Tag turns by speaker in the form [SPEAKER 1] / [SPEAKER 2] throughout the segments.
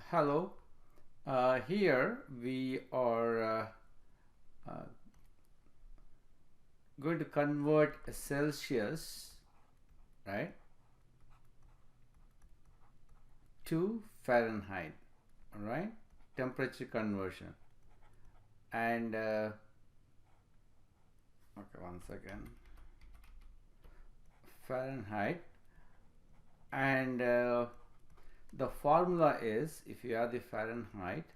[SPEAKER 1] Hello. Here we are uh, going to convert Celsius, right, to Fahrenheit, all right? Temperature conversion. And okay, one second. Fahrenheit. And the formula is, if you have the Fahrenheit,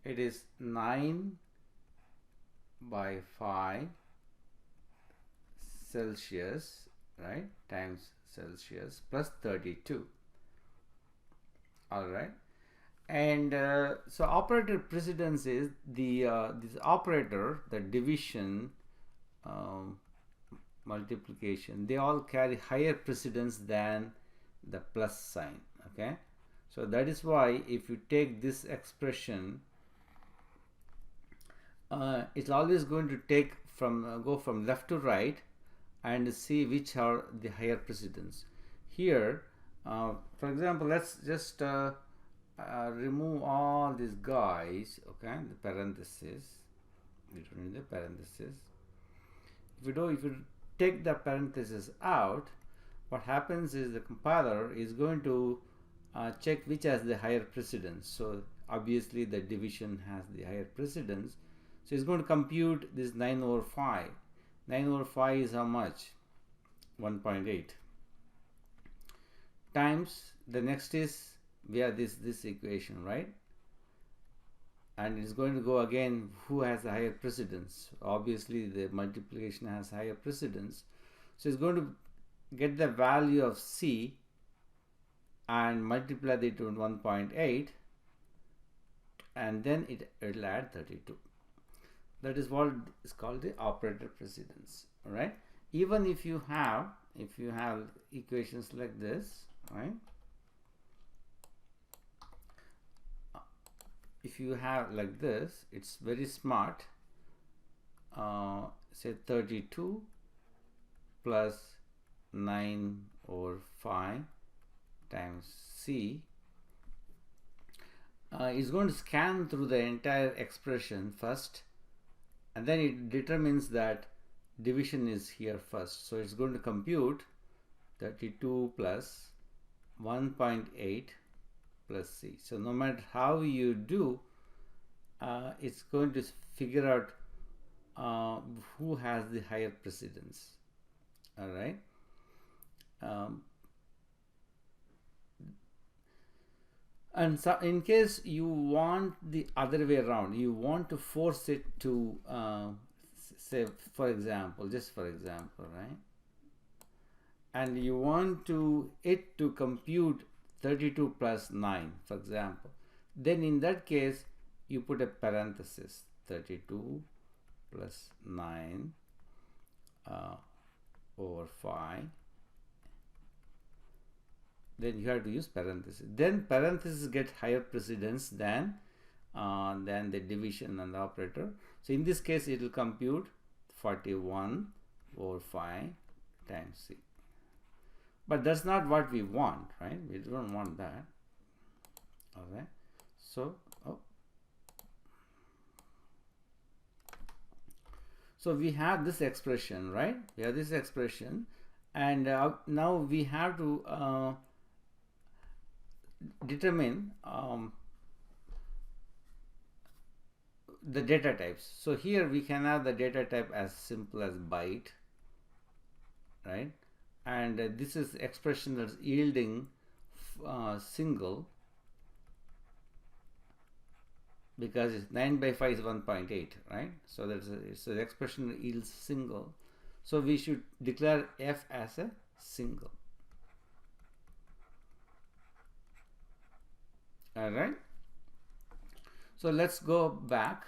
[SPEAKER 1] it is 9 by 5 Celsius, right, times Celsius plus 32. All right. And so operator precedence is the this operator, the division, um, multiplication, they all carry higher precedence than the plus sign. Okay, so that is why if you take this expression, it's always going to take from go from left to right and see which are the higher precedence. Here, for example, let's just remove all these guys. Okay, the parenthesis, we don't need the parenthesis. If you take the parenthesis out, what happens is the compiler is going to check which has the higher precedence. So obviously the division has the higher precedence, so it's going to compute this 9 over 5. 9 over 5 is how much? 1.8 times the next is, we have this equation, right? And it's going to go again, who has the higher precedence? Obviously the multiplication has higher precedence, so it's going to get the value of C and multiply it to 1.8, and then it will add 32. That is what is called the operator precedence. All right, even if you have equations like this, right, if you have like this, it's very smart. Say 32 plus 9 over 5 times C is going to scan through the entire expression first, and then it determines that division is here first. So it's going to compute 32 plus 1.8 plus C. So no matter how you do, it's going to figure out who has the higher precedence. All right. And so in case you want the other way around, you want to force it to say, for example, just for example, right, and you want it to compute 32 plus 9, for example, then in that case you put a parenthesis, 32 plus 9 over 5, then you have to use parenthesis. Then parenthesis get higher precedence than the division and the operator. So in this case it will compute 41 over 5 times C. But that's not what we want, right? We don't want that. All right. So so we have this expression, right? We have this expression, and now we have to determine the data types. So here we can have the data type as simple as byte, right? And this is expression that's yielding single, because it's 9 by 5 is 1.8, right? So so the expression yields single. So we should declare F as a single. All right. So let's go back.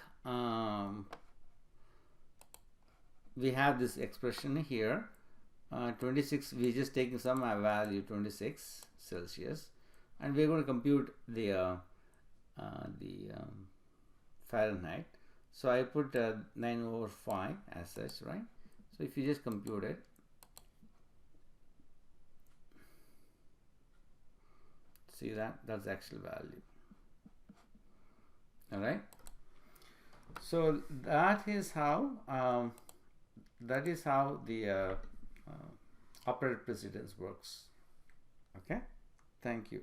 [SPEAKER 1] We have this expression here. 26, we just taking some value 26 Celsius, and we're going to compute the Fahrenheit. So I put 9 over 5 as such, right? So if you just compute it, see that's the actual value. All right. So that is how the operator precedence works. Okay. Thank you.